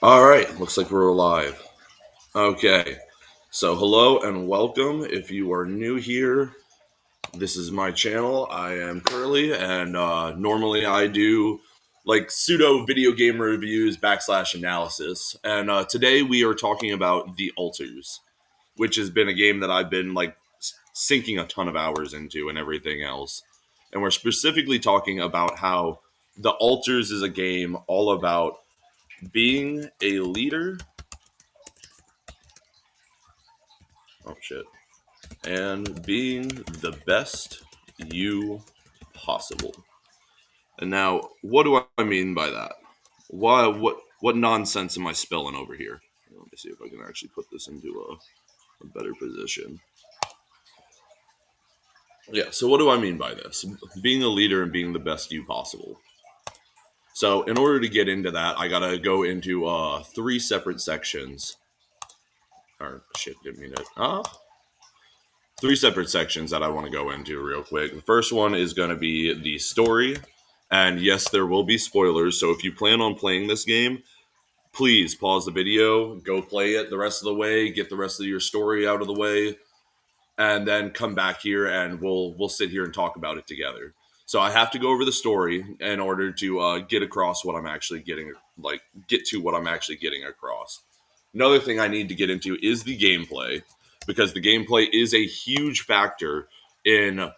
All right, looks like we're live. Okay, so hello and welcome. If you are new here, this is my channel. I am Curly, and normally I do like pseudo video game reviews / analysis. And today we are talking about The Alters, which has been a game that I've been like sinking a ton of hours into and everything else. And we're specifically talking about how The Alters is a game all about being a leader. Oh shit. And being the best you possible. And now, what do I mean by that? Why? What nonsense am I spelling over here? Let me see if I can actually put this into a better position. Yeah. So, what do I mean by this? Being a leader and being the best you possible. So, in order to get into that, I gotta go into three separate sections. Or shit, didn't mean it. Three separate sections that I want to go into real quick. The first one is going to be the story. And yes, there will be spoilers. So if you plan on playing this game, please pause the video, go play it the rest of the way, get the rest of your story out of the way, and then come back here and we'll sit here and talk about it together. So I have to go over the story in order to get across what I'm actually getting, like get to what I'm actually getting across. Another thing I need to get into is the gameplay, because the gameplay is a huge factor in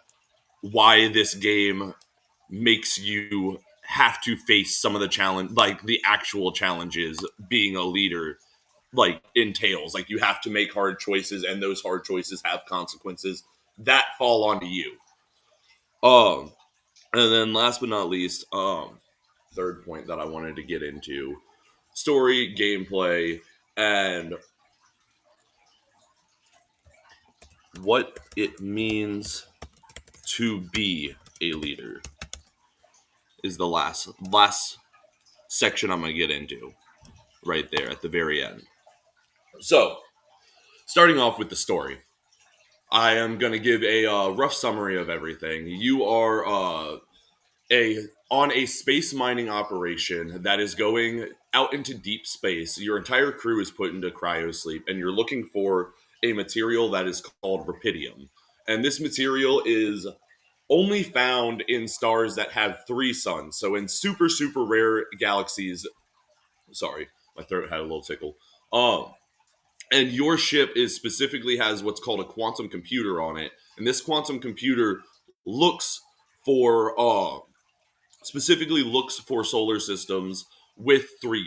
why this game makes you have to face some of the challenge, like the actual challenges being a leader like entails. Like you have to make hard choices, and those hard choices have consequences that fall onto you. Um, and then last but not least, third point that I wanted to get into: story, gameplay, and what it means to be a leader is the last section I'm gonna get into right there at the very end. So, starting off with the story, I am gonna give a rough summary of everything. You are a on a space mining operation that is going out into deep space. Your entire crew is put into cryosleep, and you're looking for a material that is called rupidium. And this material is only found in stars that have three suns. So in super rare galaxies. Sorry, my throat had a little tickle. And your ship is specifically has what's called a quantum computer on it, and this quantum computer looks for specifically looks for solar systems with three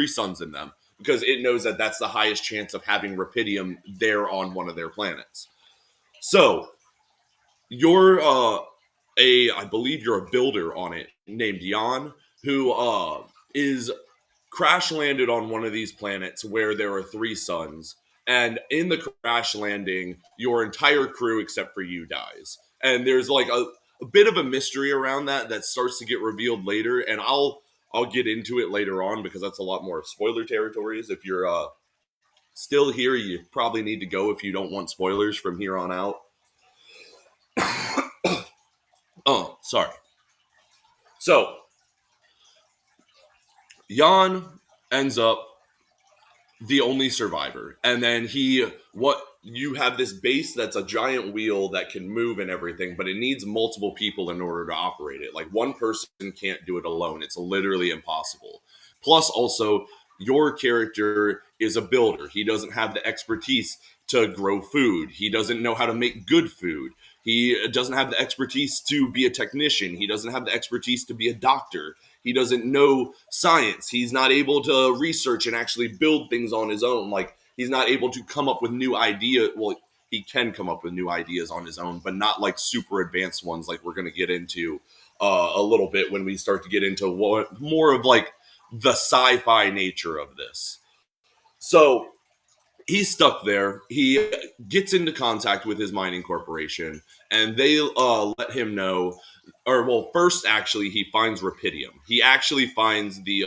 suns in them, because it knows that that's the highest chance of having rupidium there on one of their planets. So you're I believe you're a builder on it named Jan, who is crash landed on one of these planets where there are three suns. And in the crash landing, your entire crew except for you dies. And there's like a bit of a mystery around that starts to get revealed later. And I'll get into it later on, because that's a lot more spoiler territories. If you're still here, you probably need to go if you don't want spoilers from here on out. Oh, sorry. So Jan ends up the only survivor, and then what you have this base that's a giant wheel that can move and everything, but it needs multiple people in order to operate it. Like one person can't do it alone. It's literally impossible. Plus, also, your character is a builder. He doesn't have the expertise to grow food. He doesn't know how to make good food. He doesn't have the expertise to be a technician. He doesn't have the expertise to be a doctor. He doesn't know science. He's not able to research and actually build things on his own. Like he's not able to come up with new ideas. Well, he can come up with new ideas on his own, but not like super advanced ones like we're going to get into a little bit when we start to get into what more of like the sci-fi nature of this. So he's stuck there. He gets into contact with his mining corporation, and they let him know. Or well, first actually, he finds rupidium. He actually finds the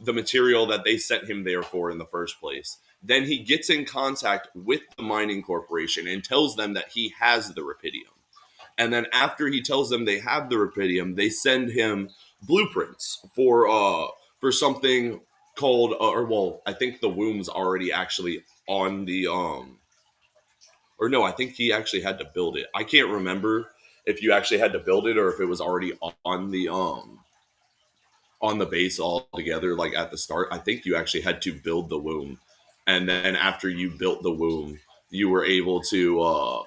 material that they sent him there for in the first place. Then he gets in contact with the mining corporation and tells them that he has the rupidium. And then after he tells them they have the rupidium, they send him blueprints for something called, or well, I think the womb's already actually on the or no, I think he actually had to build it. I can't remember if you actually had to build it or if it was already on the base altogether, like at the start. I think you actually had to build the womb, and then after you built the womb, you were able to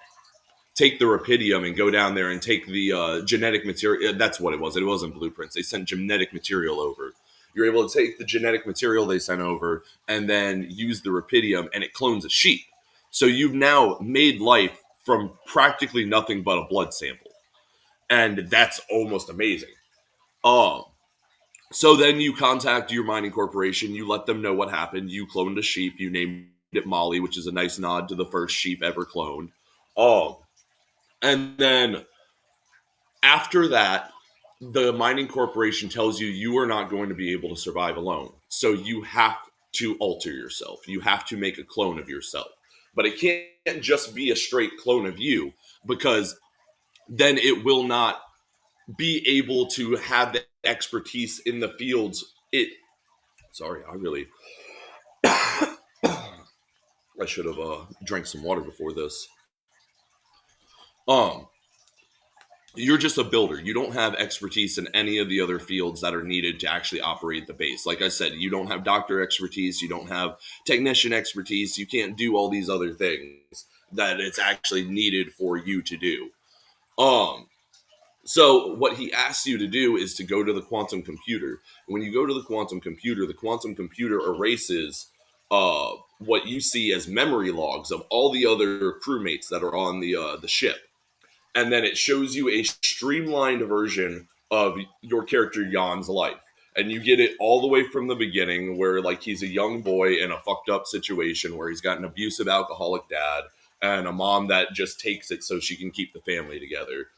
take the Rapidium and go down there and take the genetic material. That's what it was. It wasn't blueprints. They sent genetic material over. You're able to take the genetic material they sent over and then use the Rapidium, and it clones a sheep. So you've now made life from practically nothing but a blood sample, and that's almost amazing. Um, so then you contact your mining corporation. You let them know what happened. You cloned a sheep. You named it Molly, which is a nice nod to the first sheep ever cloned. Um, and then after that, the mining corporation tells you you are not going to be able to survive alone. So you have to alter yourself. You have to make a clone of yourself. But it can't just be a straight clone of you, because then it will not be able to have the expertise in the fields. I should have drank some water before this. Um, you're just a builder. You don't have expertise in any of the other fields that are needed to actually operate the base. Like I said, you don't have doctor expertise. You don't have technician expertise. You can't do all these other things that it's actually needed for you to do. Um, so what he asks you to do is to go to the quantum computer. When you go to the quantum computer erases what you see as memory logs of all the other crewmates that are on the ship, and then it shows you a streamlined version of your character Jan's life. And you get it all the way from the beginning, where like he's a young boy in a fucked up situation where he's got an abusive alcoholic dad and a mom that just takes it so she can keep the family together.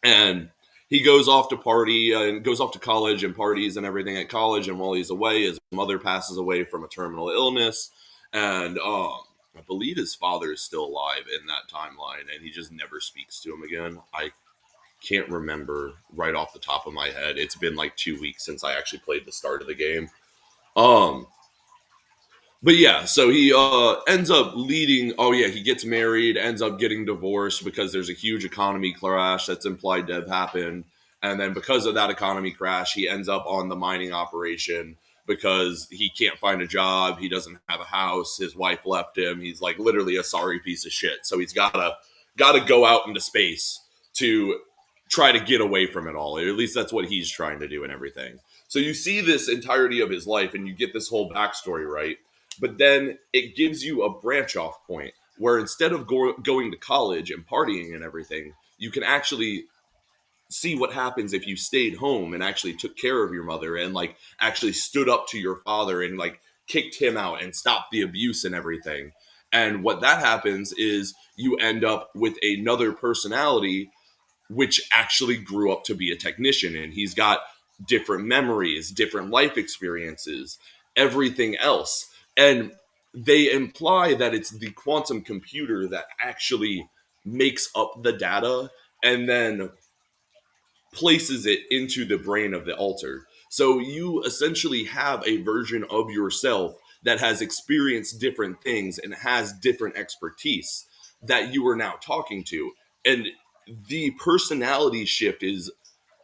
And he goes off to party and goes off to college and parties and everything at college. And while he's away, his mother passes away from a terminal illness. And I believe his father is still alive in that timeline, and he just never speaks to him again. I can't remember right off the top of my head. It's been like 2 weeks since I actually played the start of the game. Um, but yeah, so he ends up leading. Oh yeah, he gets married, ends up getting divorced because there's a huge economy crash that's implied to have happened, and then because of that economy crash, he ends up on the mining operation because he can't find a job. He doesn't have a house. His wife left him. He's like literally a sorry piece of shit. So he's gotta go out into space to try to get away from it all. Or at least that's what he's trying to do and everything. So you see this entirety of his life, and you get this whole backstory, right? But then it gives you a branch off point where instead of going to college and partying and everything, you can actually see what happens if you stayed home and actually took care of your mother and like actually stood up to your father and like kicked him out and stopped the abuse and everything. And what that happens is you end up with another personality which actually grew up to be a technician, and he's got different memories, different life experiences, everything else. And they imply that it's the quantum computer that actually makes up the data and then places it into the brain of the alter. So you essentially have a version of yourself that has experienced different things and has different expertise that you are now talking to. And the personality shift is,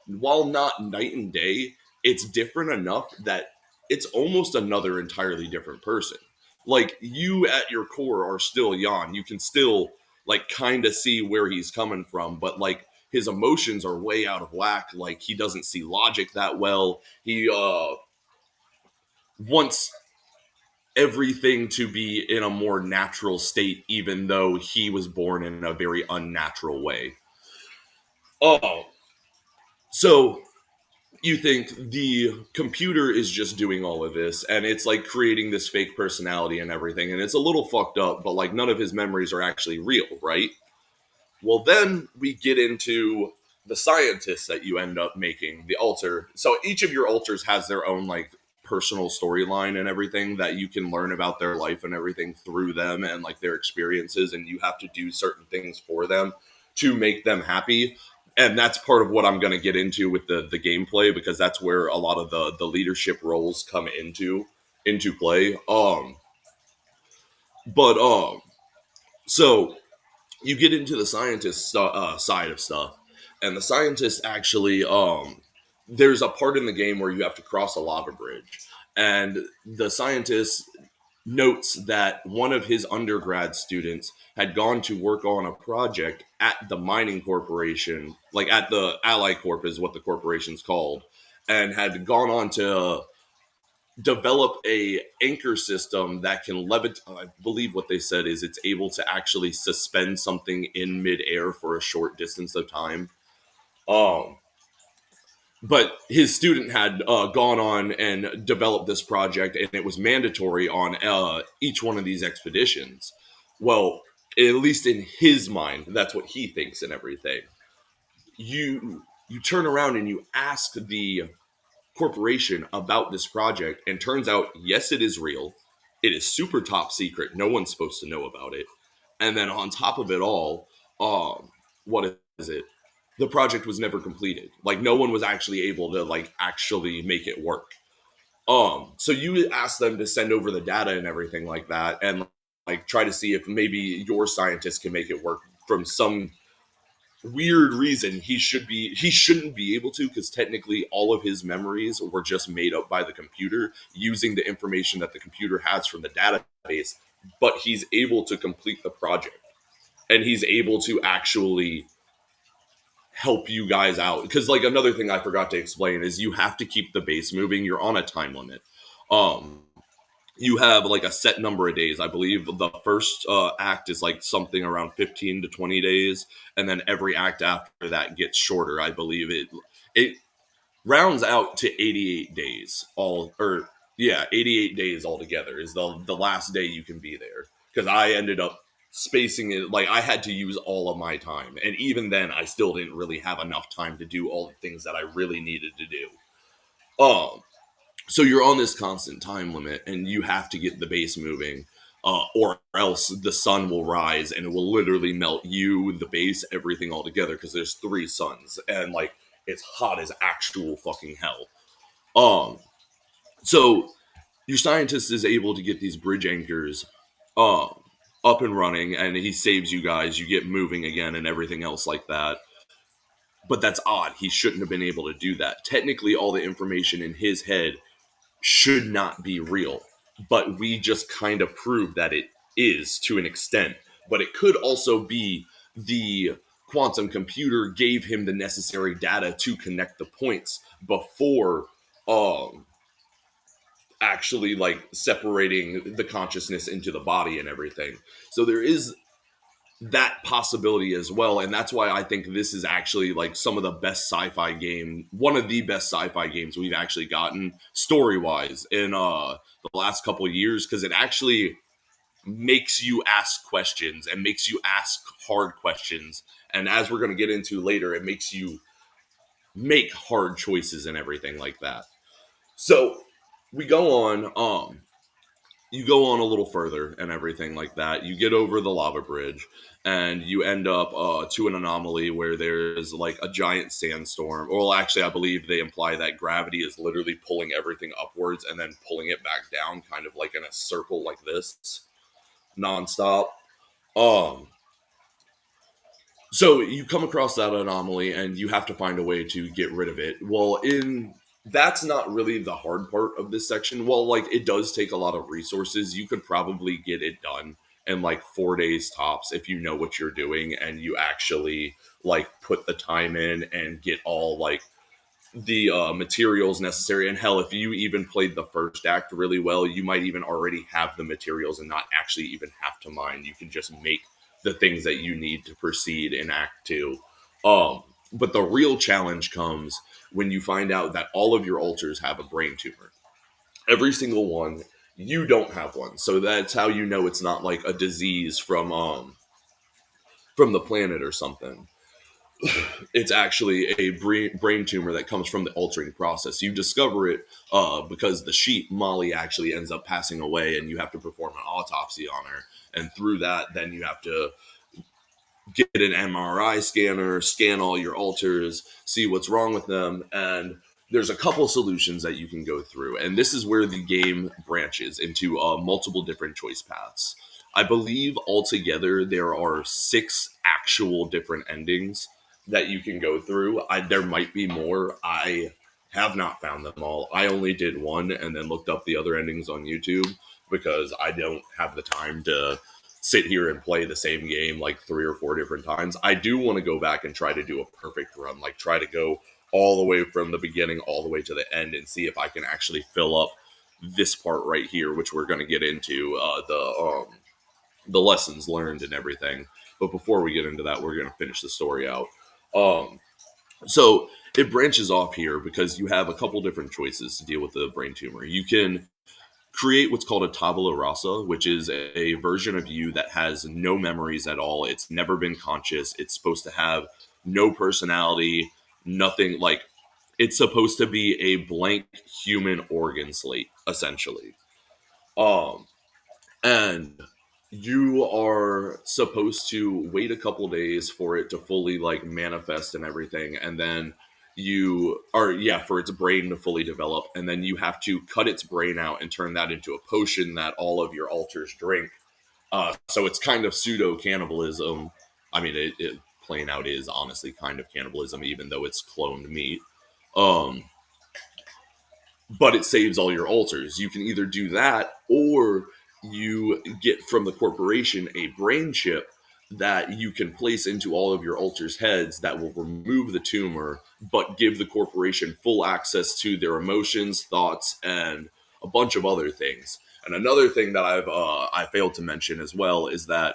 while not night and day, it's different enough that it's almost another entirely different person. Like you at your core are still Jan. You can still like kind of see where he's coming from, but like his emotions are way out of whack. Like he doesn't see logic that well. He wants everything to be in a more natural state, even though he was born in a very unnatural way. Oh, so you think the computer is just doing all of this and it's like creating this fake personality and everything, and it's a little fucked up, but like none of his memories are actually real, right? Well, then we get into the scientists that you end up making, the alter. So each of your alters has their own like personal storyline and everything that you can learn about their life and everything through them and like their experiences, and you have to do certain things for them to make them happy. And that's part of what I'm going to get into with the gameplay, because that's where a lot of the leadership roles come into. into play. But so you get into the scientist side of stuff, and the scientists actually there's a part in the game where you have to cross a lava bridge, and the scientist notes that one of his undergrad students had gone to work on a project at the mining corporation, like at the Ally Corp is what the corporation's called, and had gone on to develop a anchor system that can levitate. I believe what they said is it's able to actually suspend something in midair for a short distance of time. Um, but his student had gone on and developed this project, and it was mandatory on each one of these expeditions. Well, at least in his mind, that's what he thinks and everything. You turn around and you ask the corporation about this project, and turns out, yes, it is real. It is super top secret. No one's supposed to know about it. And then on top of it all, what is it? The project was never completed. Like no one was actually able to like actually make it work. So you ask them to send over the data and everything like that, and like try to see if maybe your scientist can make it work from some weird reason. He shouldn't be able to, because technically all of his memories were just made up by the computer using the information that the computer has from the database, but he's able to complete the project, and he's able to actually help you guys out. Because like another thing I forgot to explain is you have to keep the base moving. You're on a time limit. You have like a set number of days. I believe the first act is like something around 15 to 20 days, and then every act after that gets shorter. I believe it rounds out to 88 days all, or yeah, 88 days altogether is the last day you can be there. Because I ended up spacing it, like I had to use all of my time, and even then I still didn't really have enough time to do all the things that I really needed to do. So you're on this constant time limit, and you have to get the base moving, or else the sun will rise and it will literally melt you, the base, everything all together. Because there's 3 suns, and like it's hot as actual fucking hell. Um, so your scientist is able to get these bridge anchors, up and running, and he saves you guys. You get moving again and everything else like that. But that's odd. He shouldn't have been able to do that. Technically, all the information in his head should not be real, but we just kind of prove that it is to an extent. But it could also be the quantum computer gave him the necessary data to connect the points before actually like separating the consciousness into the body and everything. So there is that possibility as well, and that's why I think this is actually like some of the best sci-fi game, one of the best sci-fi games we've actually gotten story-wise in the last couple of years, because it actually makes you ask questions and makes you ask hard questions, and as we're going to get into later, it makes you make hard choices and everything like that. So we go on, you go on a little further and everything like that. You get over the lava bridge, and you end up to an anomaly where there's like a giant sandstorm. Well, actually, I believe they imply that gravity is literally pulling everything upwards and then pulling it back down, kind of like in a circle like this, nonstop. Um, so you come across that anomaly, and you have to find a way to get rid of it. Well, in that's not really the hard part of this section. Well, like it does take a lot of resources. You could probably get it done in like 4 days tops if you know what you're doing and you actually like put the time in and get all like the materials necessary. And hell, if you even played the first act really well, you might even already have the materials and not actually even have to mine. You can just make the things that you need to proceed in Act Two. But the real challenge comes when you find out that all of your alters have a brain tumor. Every single one. You don't have one, so that's how you know it's not like a disease from the planet or something. It's actually a brain tumor that comes from the altering process. You discover it because the sheep, Molly, actually ends up passing away, and you have to perform an autopsy on her. And through that, then you have to get an MRI scanner, scan all your alters, see what's wrong with them, and there's a couple solutions that you can go through, and this is where the game branches into multiple different choice paths. I believe altogether there are 6 actual different endings that you can go through. There might be more. I have not found them all. I only did one and then looked up the other endings on YouTube because I don't have the time to sit here and play the same game like 3 or 4 different times. I do want to go back and try to do a perfect run, like try to go all the way from the beginning all the way to the end and see if I can actually fill up this part right here, which we're going to get into the lessons learned and everything. But before we get into that, we're going to finish the story out. Um, so it branches off here because you have a couple different choices to deal with the brain tumor. You can create what's called a tabula rasa, which is a version of you that has no memories at all. It's never been conscious. It's supposed to have no personality, nothing. Like, it's supposed to be a blank human organ slate, essentially. Um, and you are supposed to wait a couple days for it to fully like manifest and everything, and then you are, yeah, for its brain to fully develop, and then you have to cut its brain out and turn that into a potion that all of your alters drink. So it's kind of pseudo cannibalism. I mean, it plain out is honestly kind of cannibalism, even though it's cloned meat. um but it saves all your alters. You can either do that, or you get from the corporation a brain chip that you can place into all of your alters' heads that will remove the tumor, but give the corporation full access to their emotions, thoughts, and a bunch of other things. And another thing that I failed to mention as well is that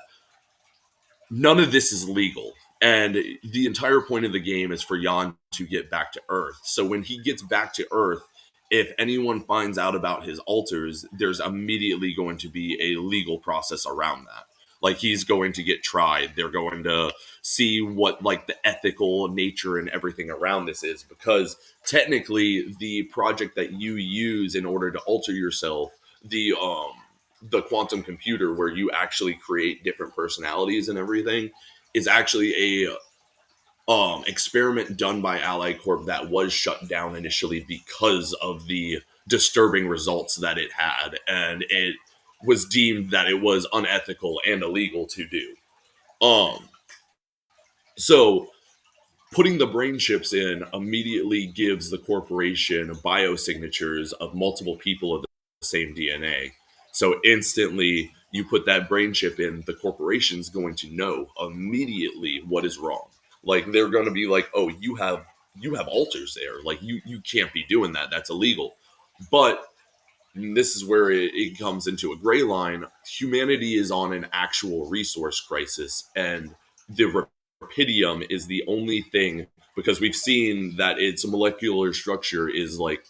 none of this is legal. And the entire point of the game is for Jan to get back to Earth. So when he gets back to Earth, if anyone finds out about his alters, there's immediately going to be a legal process around that. Like, he's going to get tried. They're going to see what like the ethical nature and everything around this is, because technically the project that you use in order to alter yourself, the quantum computer where you actually create different personalities and everything, is actually a experiment done by Allied Corp that was shut down initially because of the disturbing results that it had, and it was deemed that it was unethical and illegal to do. Um, so putting the brain chips in immediately gives the corporation biosignatures of multiple people of the same DNA. So instantly, you put that brain chip in, the corporation's going to know immediately what is wrong. Like, they're going to be like, "Oh, you have alters there. Like, you can't be doing that. That's illegal." But this is where it comes into a gray line. Humanity is on an actual resource crisis, and the rapidium is the only thing, because we've seen that its molecular structure is like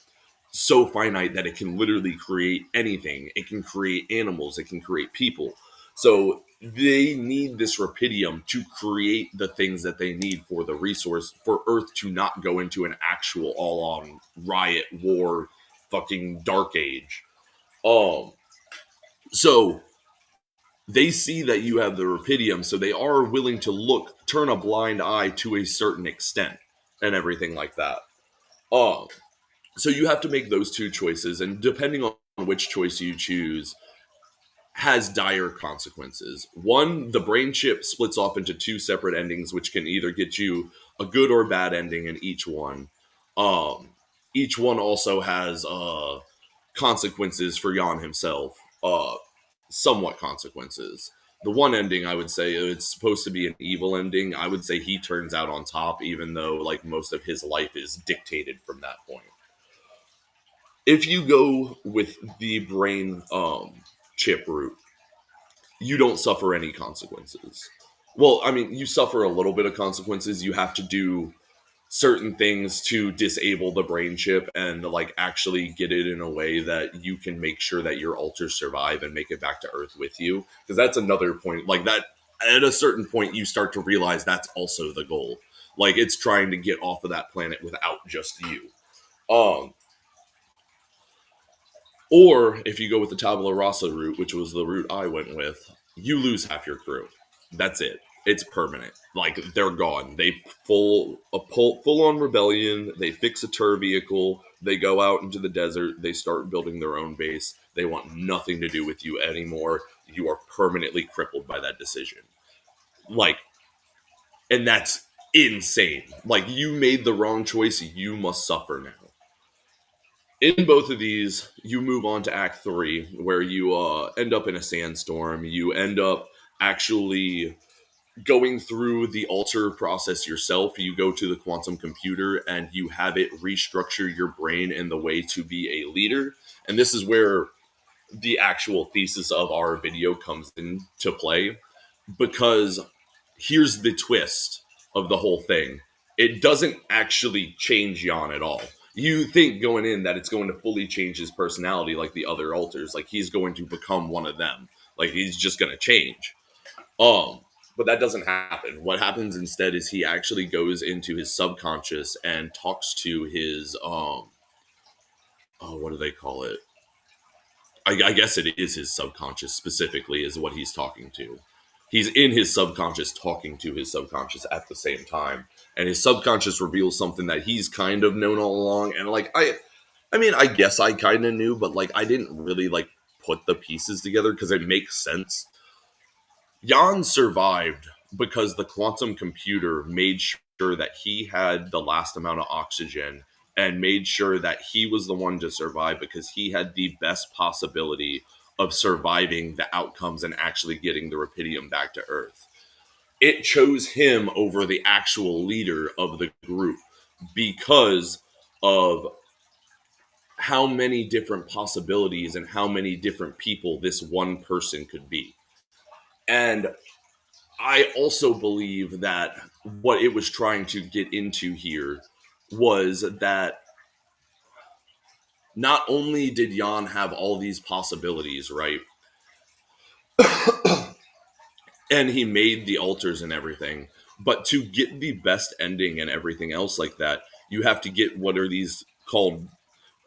so finite that it can literally create anything. It can create animals, it can create people. So they need this rapidium to create the things that they need for the resource, for Earth to not go into an actual all-on riot war fucking dark age. um so they see that you have the rapidium, so they are willing to turn a blind eye to a certain extent and everything like that. um so you have to make those two choices, and depending on which choice you choose has dire consequences. One, the brain chip splits off into 2 separate endings, which can either get you a good or bad ending in each one. um each one also has consequences for Jan himself, somewhat consequences. The one ending, I would say, it's supposed to be an evil ending. I would say he turns out on top, even though like most of his life is dictated from that point. If you go with the brain chip route, you don't suffer any consequences. Well, I mean, you suffer a little bit of consequences. You have to do certain things to disable the brain chip and like actually get it in a way that you can make sure that your alters survive and make it back to Earth with you, because that's another point. Like, that at a certain point you start to realize that's also the goal. Like, it's trying to get off of that planet without just you. um or if you go with the tabula rasa route, which was the route I went with, you lose half your crew. That's it. it's permanent. Like they're gone. They full on rebellion. They fix a Tur vehicle. They go out into the desert. They start building their own base. They want nothing to do with you anymore. You are permanently crippled by that decision. Like, and that's insane. Like you made the wrong choice. You must suffer now. In both of these, you move on to Act 3, where you end up in a sandstorm. You end up actually going through the alter process yourself. You go to the quantum computer and you have it restructure your brain in the way to be a leader. And this is where the actual thesis of our video comes into play, because here's the twist of the whole thing. It doesn't actually change Jan at all. You think going in that it's going to fully change his personality like the other alters, like he's going to become one of them, like he's just going to change. Um, but that doesn't happen. What happens instead is he actually goes into his subconscious and talks to his oh, what do they call it? I guess it is his subconscious specifically is what he's talking to. He's in his subconscious talking to his subconscious at the same time, and his subconscious reveals something that he's kind of known all along. And like I mean, I guess I kind of knew, but like I didn't really like put the pieces together because it makes sense. Jan survived because the quantum computer made sure that he had the last amount of oxygen and made sure that he was the one to survive because he had the best possibility of surviving the outcomes and actually getting the Rapidium back to Earth. It chose him over the actual leader of the group because of how many different possibilities and how many different people this one person could be. And I also believe that what it was trying to get into here was that not only did Jan have all these possibilities, right? And he made the altars and everything, but to get the best ending and everything else like that, you have to get what are these called?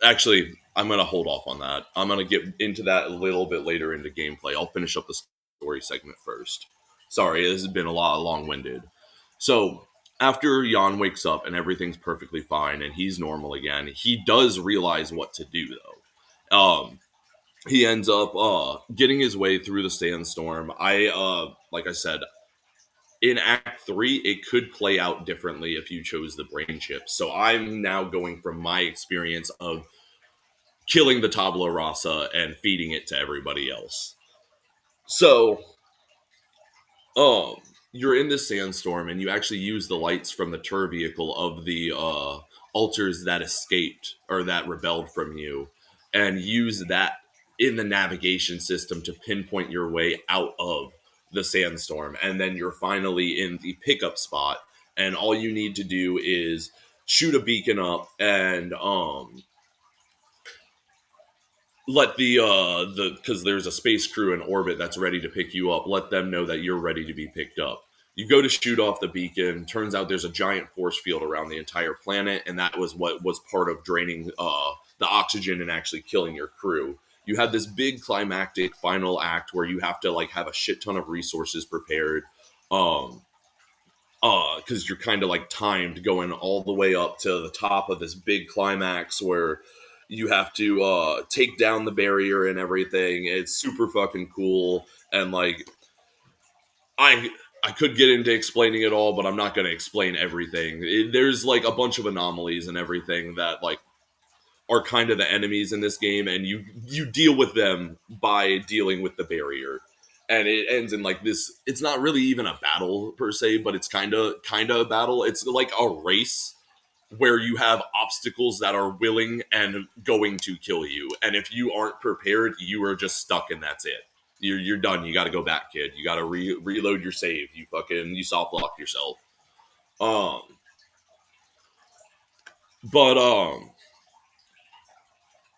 Actually, I'm going to hold off on that. I'm going to get into that a little bit later into gameplay. I'll finish up the story segment first. Sorry, this has been a lot long-winded. So, after Jan wakes up and everything's perfectly fine and he's normal again, he does realize what to do, though. He ends up getting his way through the sandstorm. Like I said, in Act 3, it could play out differently if you chose the brain chip. So I'm now going from my experience of killing the tabula rasa and feeding it to everybody else. So, you're in this sandstorm and you actually use the lights from the Tur vehicle of the alters that escaped or that rebelled from you and use that in the navigation system to pinpoint your way out of the sandstorm. And then you're finally in the pickup spot and all you need to do is shoot a beacon up and let the because there's a space crew in orbit that's ready to pick you up, let them know that you're ready to be picked up. You go to shoot off the beacon, turns out there's a giant force field around the entire planet, and that was what was part of draining the oxygen and actually killing your crew. You have this big climactic final act where you have to like have a shit ton of resources prepared, because you're kind of like timed going all the way up to the top of this big climax where you have to take down the barrier and everything. It's super fucking cool, and like I could get into explaining it all, but I'm not going to explain everything. There's like a bunch of anomalies and everything that like are kind of the enemies in this game, and you deal with them by dealing with the barrier. And it ends in like this. It's not really even a battle per se, but it's kind of a battle. It's like a race where you have obstacles that are willing and going to kill you. And if you aren't prepared, you are just stuck and that's it. You're done. You got to go back, kid. You got to reload your save. You soft lock yourself. Um, but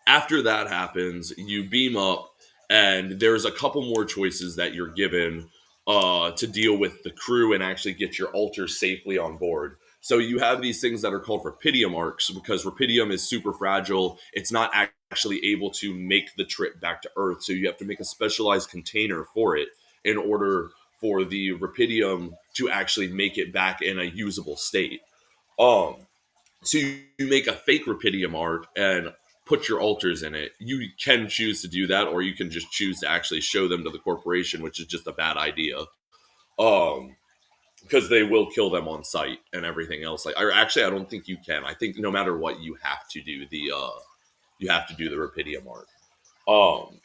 after that happens, you beam up and there's a couple more choices that you're given to deal with the crew and actually get your altar safely on board. So you have these things that are called Rapidium arcs because Rapidium is super fragile. It's not actually able to make the trip back to Earth. So you have to make a specialized container for it in order for the Rapidium to actually make it back in a usable state. Um, so you make a fake Rapidium arc and put your altars in it. You can choose to do that, or you can just choose to actually show them to the corporation, which is just a bad idea. Because they will kill them on sight and everything else. Like, or actually, I don't think you can. I think no matter what, you have to do the Rapidium arc. Um,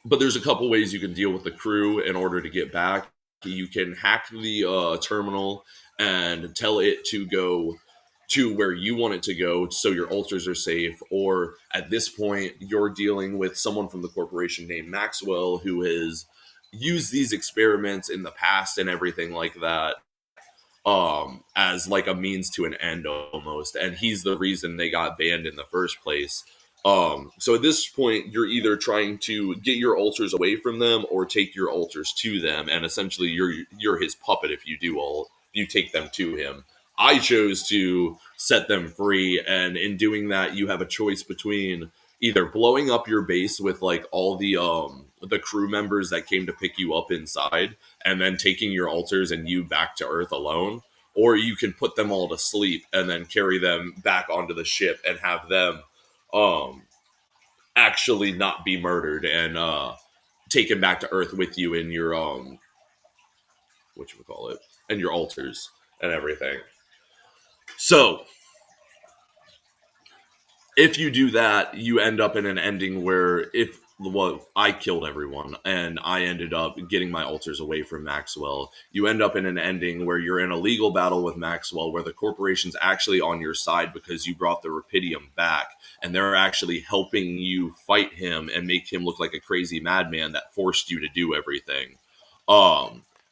but there's a couple ways you can deal with the crew in order to get back. You can hack the terminal and tell it to go to where you want it to go so your altars are safe. Or at this point, you're dealing with someone from the corporation named Maxwell who has used these experiments in the past and everything like that, as like a means to an end almost, and he's the reason they got banned in the first place. So at this point, you're either trying to get your altars away from them or take your altars to them, and essentially you're his puppet if you take them to him. I chose to set them free, and in doing that, you have a choice between either blowing up your base with like all the crew members that came to pick you up inside, and then taking your altars and you back to Earth alone, or you can put them all to sleep and then carry them back onto the ship and have them actually not be murdered and taken back to Earth with you in your what you would call it, and your altars and everything. So if you do that, you end up in an ending where I killed everyone and I ended up getting my altars away from Maxwell. You end up in an ending where you're in a legal battle with Maxwell where the corporation's actually on your side because you brought the Rapidium back, and they're actually helping you fight him and make him look like a crazy madman that forced you to do everything.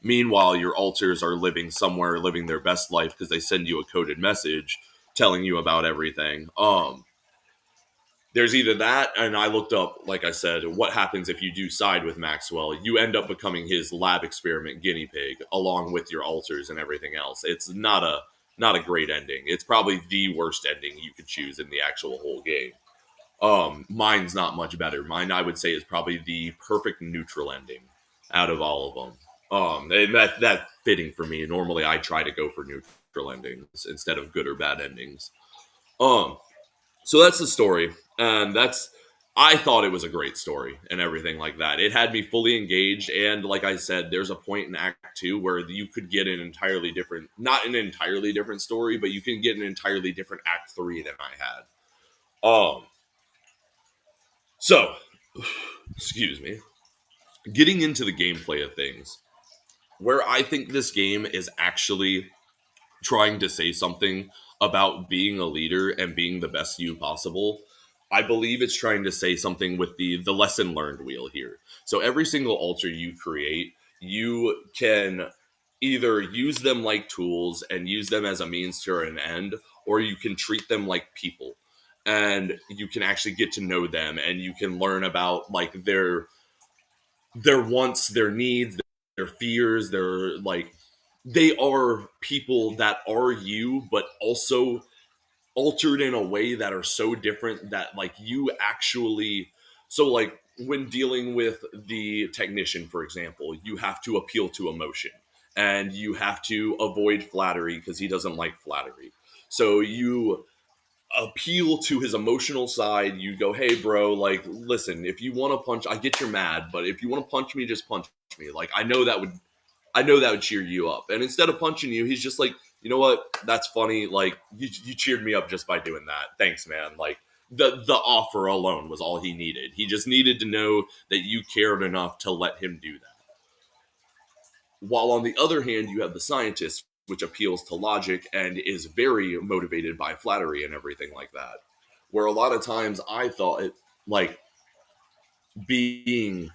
Meanwhile, your altars are living somewhere, living their best life because they send you a coded message telling you about everything. There's either that, and I looked up, like I said, what happens if you do side with Maxwell. You end up becoming his lab experiment guinea pig, along with your altars and everything else. It's not a great ending. It's probably the worst ending you could choose in the actual whole game. Mine's not much better. Mine, I would say, is probably the perfect neutral ending out of all of them. And that's fitting for me. Normally, I try to go for neutral endings instead of good or bad endings. So that's the story. And I thought it was a great story and everything like that. It had me fully engaged. And like I said, there's a point in Act 2 where you could get not an entirely different story, but you can get an entirely different Act 3 than I had. So, excuse me. Getting into the gameplay of things, where I think this game is actually trying to say something about being a leader and being the best you possible. I believe it's trying to say something with the lesson learned wheel here. So every single altar you create, you can either use them like tools and use them as a means to an end, or you can treat them like people. And you can actually get to know them, and you can learn about like their wants, their needs, their fears, they are people that are you, but also altered in a way that are so different that like you actually, so like when dealing with the technician, for example, you have to appeal to emotion and you have to avoid flattery because he doesn't like flattery. So you appeal to his emotional side. You go, hey bro, like listen, if you want to punch, I get you're mad, but if you want to punch me, just punch me. Like I know that would cheer you up. And instead of punching you, he's just like, you know what? That's funny. Like you cheered me up just by doing that. Thanks, man. Like the offer alone was all he needed. He just needed to know that you cared enough to let him do that. While on the other hand, you have the scientist, which appeals to logic and is very motivated by flattery and everything like that. Where a lot of times I thought it like being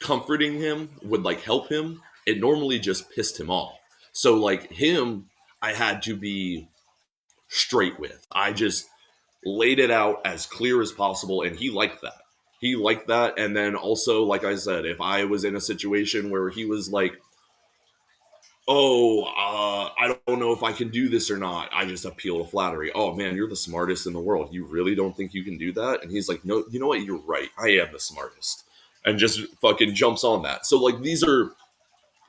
comforting him would like help him. It normally just pissed him off. So like him, I had to be straight with. I just laid it out as clear as possible, and he liked that. He liked that. And then also, like I said, if I was in a situation where he was like, I don't know if I can do this or not, I just appeal to flattery. Oh man, you're the smartest in the world. You really don't think you can do that? And he's like, no, you know what? You're right. I am the smartest. And just fucking jumps on that. So like these are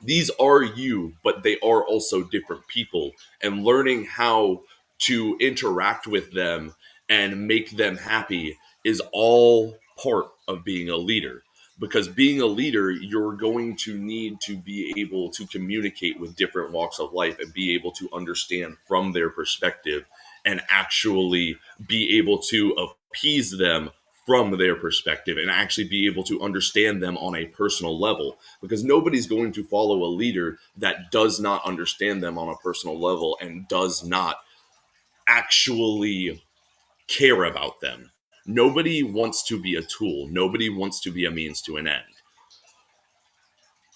these are you, but they are also different people. And learning how to interact with them and make them happy is all part of being a leader. Because being a leader, you're going to need to be able to communicate with different walks of life and be able to understand from their perspective and actually be able to appease them from their perspective and actually be able to understand them on a personal level, because nobody's going to follow a leader that does not understand them on a personal level and does not actually care about them. Nobody wants to be a tool. Nobody wants to be a means to an end.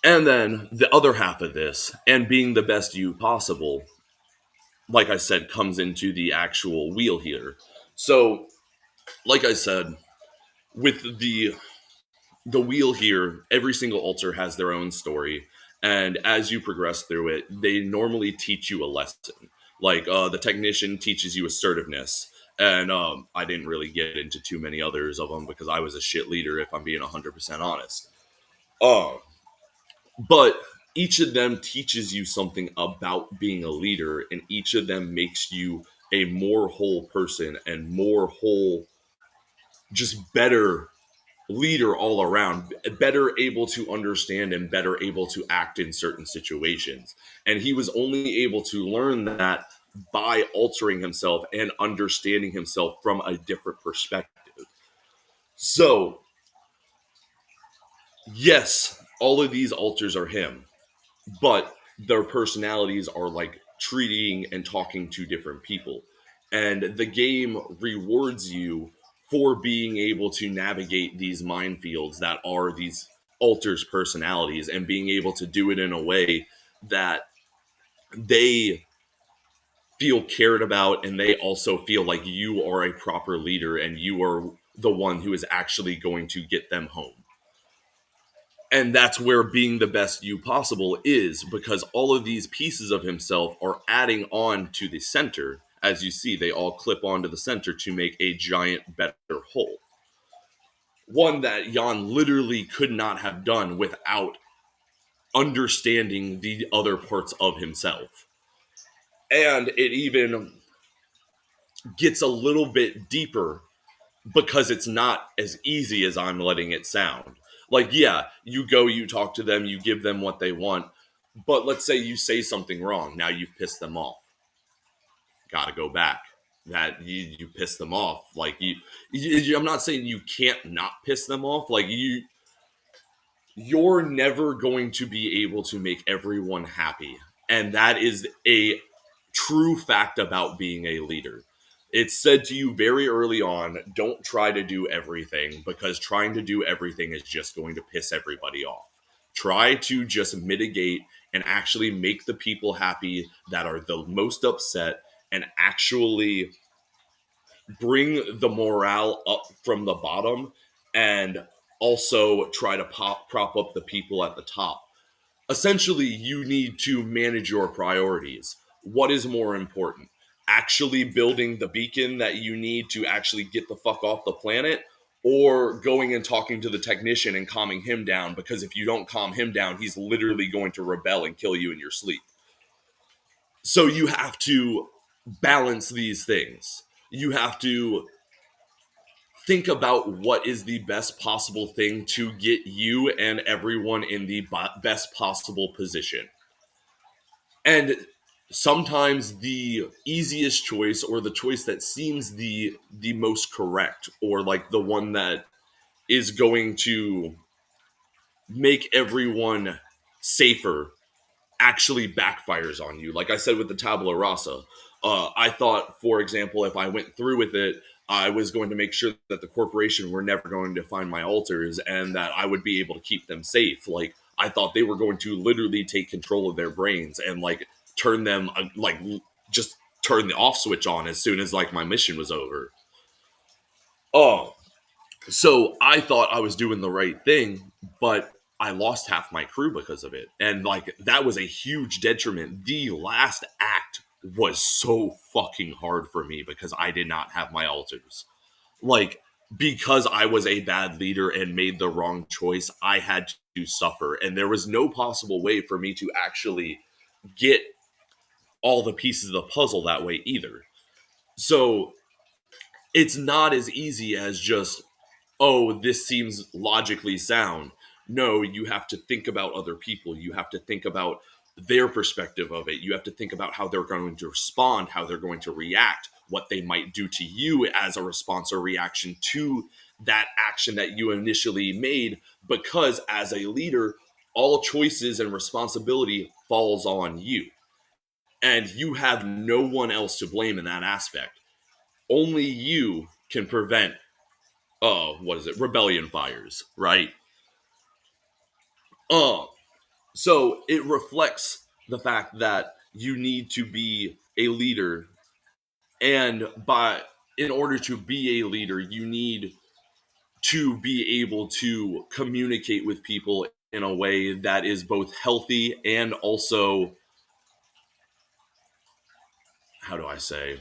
And then the other half of this, and being the best you possible, like I said, comes into the actual wheel here. So, like I said, with the wheel here, every single altar has their own story, and as you progress through it, they normally teach you a lesson. Like the technician teaches you assertiveness, and I didn't really get into too many others of them because I was a shit leader, if I'm being 100% honest. Uh, but each of them teaches you something about being a leader, and each of them makes you a more whole person and more whole, just better leader all around, better able to understand and better able to act in certain situations. And he was only able to learn that by altering himself and understanding himself from a different perspective. So, yes, all of these alters are him, but their personalities are like treating and talking to different people. And the game rewards you for being able to navigate these minefields that are these alters personalities and being able to do it in a way that they feel cared about, and they also feel like you are a proper leader and you are the one who is actually going to get them home. And that's where being the best you possible is, because all of these pieces of himself are adding on to the center. As you see, they all clip onto the center to make a giant, better whole. One that Jan literally could not have done without understanding the other parts of himself. And it even gets a little bit deeper because it's not as easy as I'm letting it sound. Like, yeah, you go, you talk to them, you give them what they want, but let's say you say something wrong. Now you've pissed them off. Got to go back. That you piss them off. Like I'm not saying you can't not piss them off. Like you're never going to be able to make everyone happy, and that is a true fact about being a leader. It's said to you very early on, don't try to do everything, because trying to do everything is just going to piss everybody off. Try to just mitigate and actually make the people happy that are the most upset, and actually bring the morale up from the bottom, and also try to prop up the people at the top. Essentially, you need to manage your priorities. What is more important? Actually building the beacon that you need to actually get the fuck off the planet, or going and talking to the technician and calming him down? Because if you don't calm him down, he's literally going to rebel and kill you in your sleep. So you have to balance these things. You have to think about what is the best possible thing to get you and everyone in the best possible position. And sometimes the easiest choice, or the choice that seems the most correct, or like the one that is going to make everyone safer, actually backfires on you. Like I said with the tabula rasa, I thought, for example, if I went through with it, I was going to make sure that the corporation were never going to find my altars, and that I would be able to keep them safe. Like, I thought they were going to literally take control of their brains and like turn them like just turn the off switch on as soon as like my mission was over. Oh, so I thought I was doing the right thing, but I lost half my crew because of it. And like that was a huge detriment. The last act was so fucking hard for me because I did not have my altars. Like, because I was a bad leader and made the wrong choice, I had to suffer, and there was no possible way for me to actually get all the pieces of the puzzle that way either. So it's not as easy as just, oh, this seems logically sound. No, you have to think about other people. You have to think about their perspective of it. You have to think about how they're going to respond, how they're going to react, what they might do to you as a response or reaction to that action that you initially made. Because as a leader, all choices and responsibility falls on you. And you have no one else to blame in that aspect. Only you can prevent rebellion fires, right? So it reflects the fact that you need to be a leader, and in order to be a leader, you need to be able to communicate with people in a way that is both healthy and also, how do I say,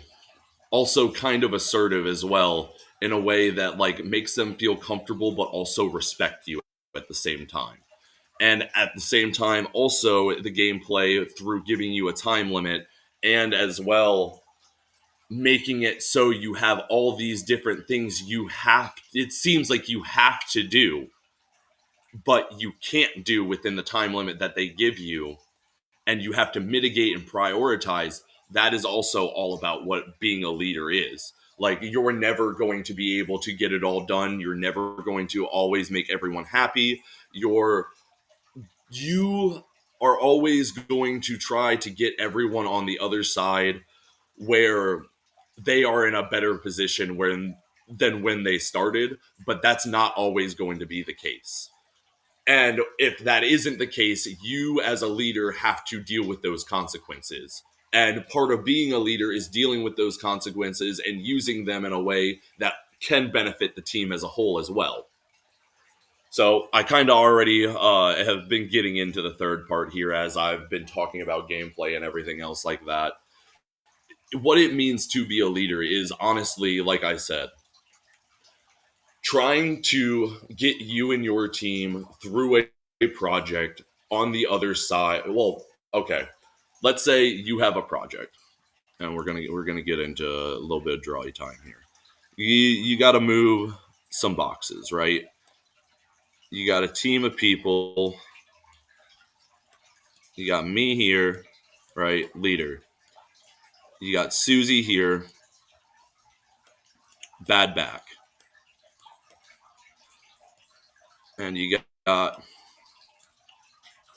also kind of assertive as well, in a way that like makes them feel comfortable but also respect you at the same time. And at the same time, also the gameplay through giving you a time limit, and as well making it so you have all these different things it seems like you have to do, but you can't do within the time limit that they give you, and you have to mitigate and prioritize. That is also all about what being a leader is. Like, you're never going to be able to get it all done. You're never going to always make everyone happy. You are always going to try to get everyone on the other side where they are in a better position than when they started, but that's not always going to be the case. And if that isn't the case, you as a leader have to deal with those consequences. And part of being a leader is dealing with those consequences and using them in a way that can benefit the team as a whole as well. So I kind of already have been getting into the third part here as I've been talking about gameplay and everything else like that. What it means to be a leader is, honestly, like I said, trying to get you and your team through a project on the other side. Well, okay, let's say you have a project, and we're gonna get into a little bit of drawy time here. You got to move some boxes, right? You got a team of people. You got me here, right? Leader. You got Susie here. Bad back. And you got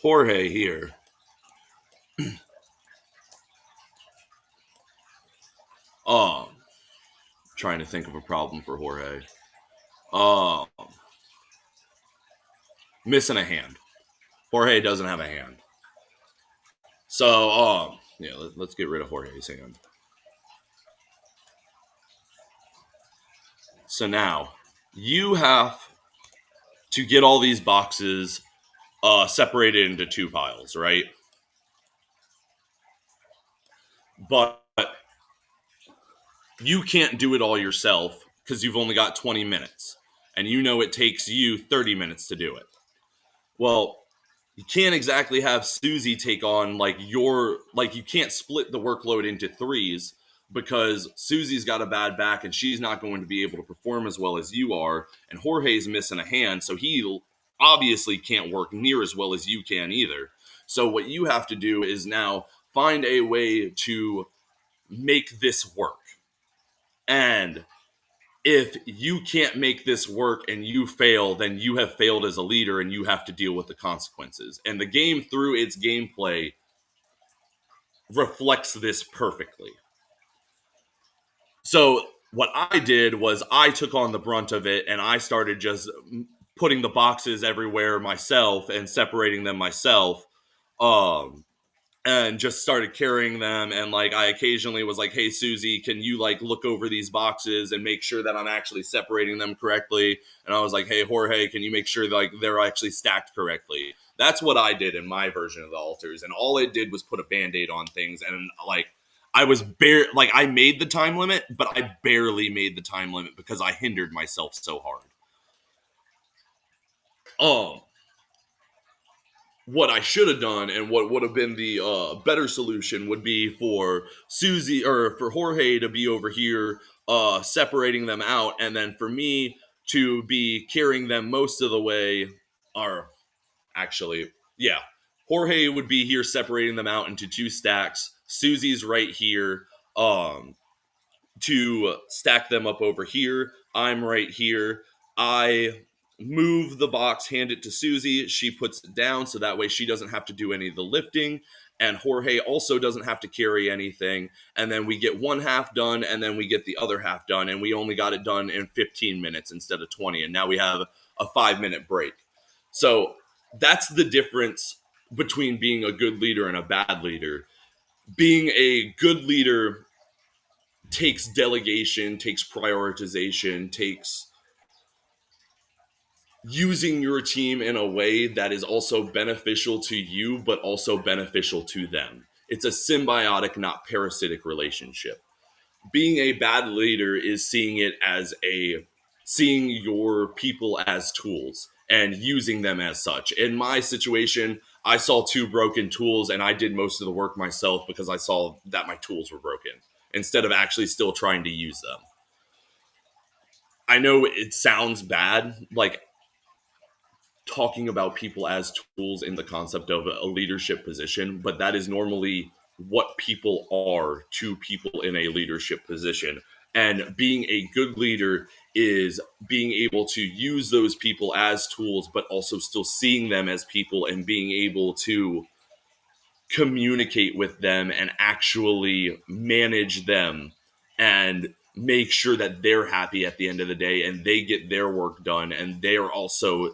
Jorge here. Trying to think of a problem for Jorge. Missing a hand. Jorge doesn't have a hand. So, yeah, let's get rid of Jorge's hand. So now, you have to get all these boxes separated into two piles, right? But you can't do it all yourself because you've only got 20 minutes. And you know it takes you 30 minutes to do it. Well, you can't exactly have Susie take on you can't split the workload into threes, because Susie's got a bad back and she's not going to be able to perform as well as you are, and Jorge's missing a hand, so he obviously can't work near as well as you can either. So what you have to do is now find a way to make this work. And if you can't make this work and you fail, then you have failed as a leader and you have to deal with the consequences. And the game, through its gameplay, reflects this perfectly. So what I did was I took on the brunt of it, and I started just putting the boxes everywhere myself and separating them myself. And just started carrying them, and like I occasionally was like, hey Susie, can you like look over these boxes and make sure that I'm actually separating them correctly? And I was like, hey Jorge, can you make sure that, like, they're actually stacked correctly? That's what I did in my version of the altars, and all it did was put a band-aid on things. And like I made the time limit, but I barely made the time limit because I hindered myself so hard. what I should have done and what would have been the better solution would be for Susie or for Jorge to be over here separating them out, and then for me to be carrying them most of the way. Or actually, yeah, Jorge would be here separating them out into two stacks. Susie's right here. To stack them up over here. I'm right here. I move the box, hand it to Susie. She puts it down so that way she doesn't have to do any of the lifting. And Jorge also doesn't have to carry anything. And then we get one half done, and then we get the other half done. And we only got it done in 15 minutes instead of 20. And now we have a 5-minute break. So that's the difference between being a good leader and a bad leader. Being a good leader takes delegation, takes prioritization, takes using your team in a way that is also beneficial to you, but also beneficial to them. It's a symbiotic, not parasitic relationship. Being a bad leader is seeing your people as tools and using them as such. In my situation, I saw two broken tools and I did most of the work myself because I saw that my tools were broken instead of actually still trying to use them. I know it sounds bad, like talking about people as tools in the concept of a leadership position, but that is normally what people are to people in a leadership position. And being a good leader is being able to use those people as tools, but also still seeing them as people and being able to communicate with them and actually manage them and make sure that they're happy at the end of the day and they get their work done and they're also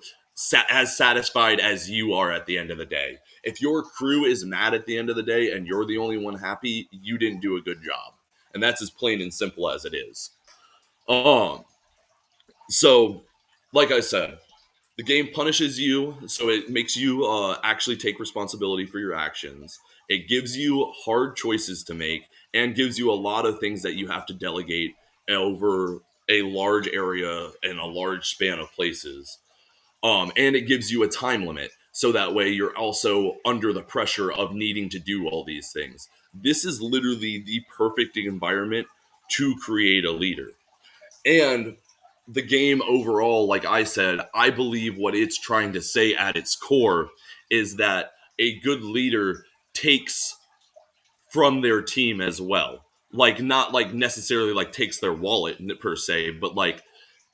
as satisfied as you are at the end of the day. If your crew is mad at the end of the day and you're the only one happy, you didn't do a good job. And that's as plain and simple as it is. Um, so, like I said, the game punishes you, so it makes you actually take responsibility for your actions. It gives you hard choices to make and gives you a lot of things that you have to delegate over a large area and a large span of places. And it gives you a time limit, so that way you're also under the pressure of needing to do all these things. This is literally the perfect environment to create a leader. And the game overall, like I said, I believe what it's trying to say at its core is that a good leader takes from their team as well. Like, not like necessarily like takes their wallet per se, but like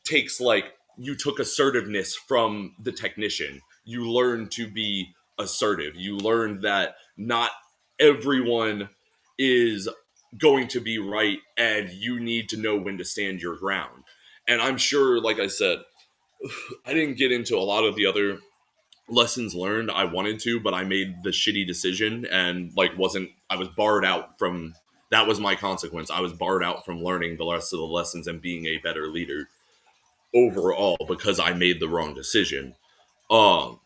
takes, like, you took assertiveness from the technician. You learn to be assertive. You learn that not everyone is going to be right and you need to know when to stand your ground. And I'm sure, like I said, I didn't get into a lot of the other lessons learned. I wanted to, but I made the shitty decision and like wasn't I was barred out from that was my consequence. I was barred out from learning the rest of the lessons and being a better leader overall because I made the wrong decision. Um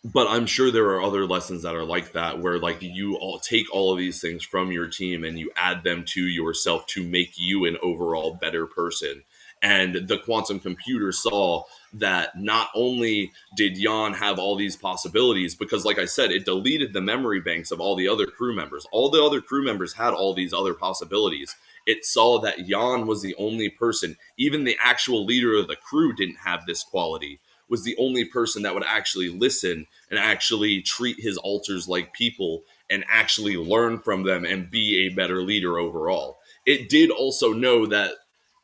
but I'm sure there are other lessons that are like that where like you all take all of these things from your team and you add them to yourself to make you an overall better person. And the quantum computer saw that not only did Jan have all these possibilities, because like I said, it deleted the memory banks of all the other crew members. All the other crew members had all these other possibilities. It saw that Jan was the only person, even the actual leader of the crew didn't have this quality, was the only person that would actually listen and actually treat his alters like people and actually learn from them and be a better leader overall. It did also know that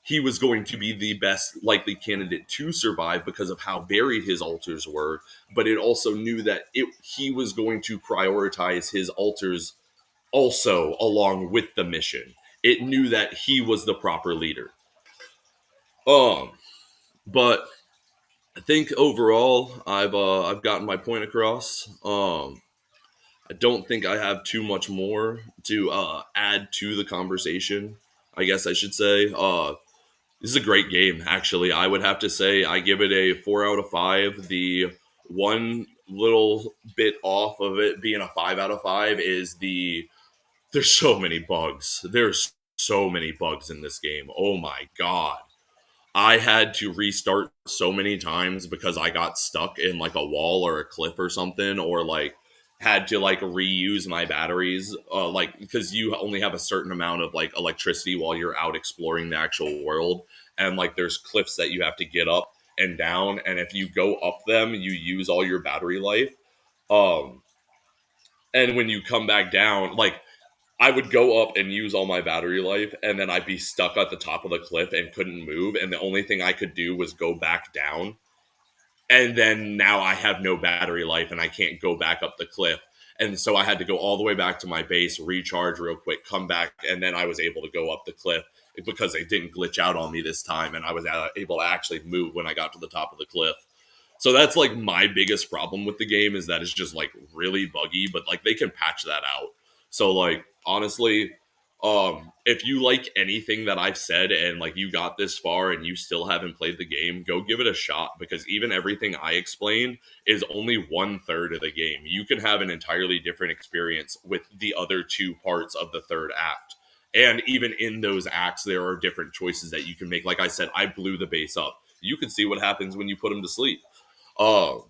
he was going to be the best likely candidate to survive because of how buried his alters were, but it also knew that he was going to prioritize his alters also along with the mission. It knew that he was the proper leader. Um, but I think overall, I've gotten my point across. I don't think I have too much more to add to the conversation. I guess I should say. This is a great game, actually. I would have to say I give it a 4 out of 5. The one little bit off of it being a 5 out of 5 is there's so many bugs. There's so many bugs in this game. Oh my god. I had to restart so many times because I got stuck in like a wall or a cliff or something, or like had to like reuse my batteries, like because you only have a certain amount of like electricity while you're out exploring the actual world, and like there's cliffs that you have to get up and down, and if you go up them, you use all your battery life. Um, and when you come back down, like I would go up and use all my battery life, and then I'd be stuck at the top of the cliff and couldn't move. And the only thing I could do was go back down. And then now I have no battery life and I can't go back up the cliff. And so I had to go all the way back to my base, recharge real quick, come back, and then I was able to go up the cliff because it didn't glitch out on me this time. And I was able to actually move when I got to the top of the cliff. So that's like my biggest problem with the game is that it's just like really buggy, but like they can patch that out. So like honestly, if you like anything that I've said and like you got this far and you still haven't played the game, go give it a shot because even everything I explained is only 1/3 of the game. You can have an entirely different experience with the other two parts of the third act. And even in those acts, there are different choices that you can make. Like I said, I blew the base up. You can see what happens when you put them to sleep um,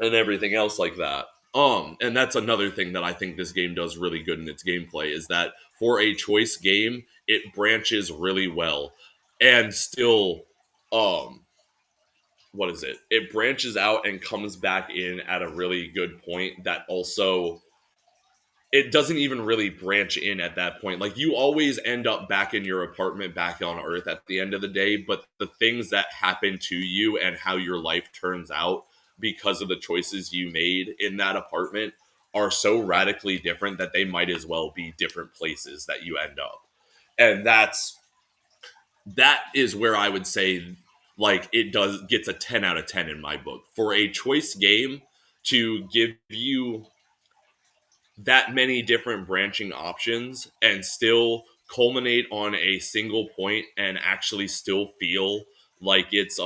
and everything else like that. And that's another thing that I think this game does really good in its gameplay is that for a choice game, it branches really well, and still, um, what is it? It branches out and comes back in at a really good point. That also it doesn't even really branch in at that point. Like you always end up back in your apartment, back on Earth at the end of the day. But the things that happen to you and how your life turns out because of the choices you made in that apartment are so radically different that they might as well be different places that you end up. And that is where I would say like it does gets a 10 out of 10 in my book. For a choice game to give you that many different branching options and still culminate on a single point and actually still feel like it's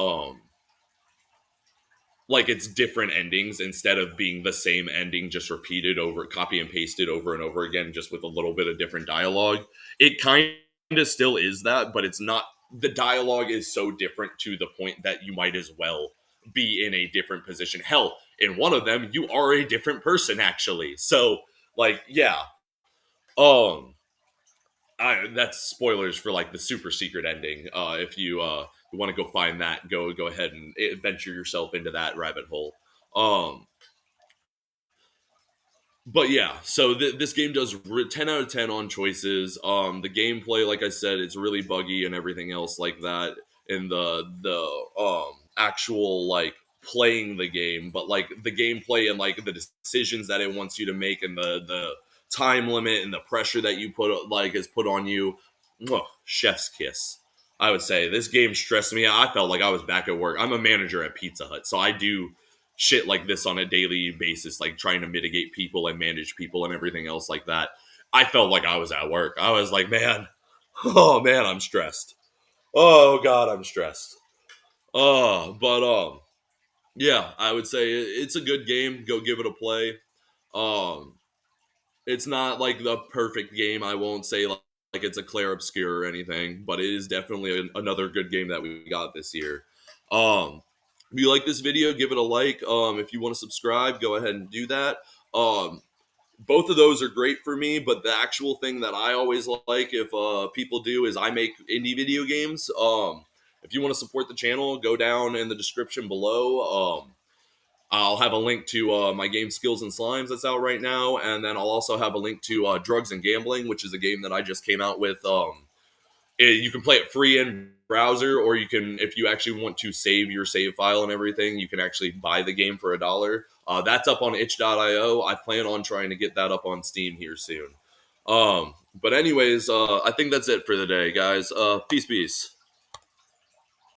different endings instead of being the same ending just repeated over copy and pasted over and over again just with a little bit of different dialogue. It kind of still is that, but it's not. The dialogue is so different to the point that you might as well be in a different position. Hell, in one of them you are a different person actually. So like yeah, um, that's spoilers for like the super secret ending. If you want to go find that, go ahead and venture yourself into that rabbit hole. Um, but yeah, so this game does 10 out of 10 on choices. The gameplay, like I said, it's really buggy and everything else like that. And the actual like playing the game, but like the gameplay and like the decisions that it wants you to make and the time limit and the pressure that you put like is put on you. Chef's kiss. I would say this game stressed me out. I felt like I was back at work. I'm a manager at Pizza Hut, so I do shit like this on a daily basis, like trying to mitigate people and manage people and everything else like that. I felt like I was at work. I was like, man, oh man, I'm stressed. Oh god, I'm stressed. But yeah, I would say it's a good game. Go give it a play. Um, it's not like the perfect game. I won't say like it's a Claire Obscure or anything, but it is definitely another good game that we got this year. If you like this video, give it a like. If you want to subscribe, go ahead and do that. Um, both of those are great for me, but the actual thing that I always like if people do is I make indie video games. If you want to support the channel, go down in the description below. I'll have a link to my game Skills and Slimes that's out right now, and then I'll also have a link to Drugs and Gambling, which is a game that I just came out with. You can play it free in browser, or you can, if you actually want to save your save file and everything, you can actually buy the game for $1. That's up on itch.io. I plan on trying to get that up on Steam here soon. But anyways, I think that's it for the day, guys. Peace.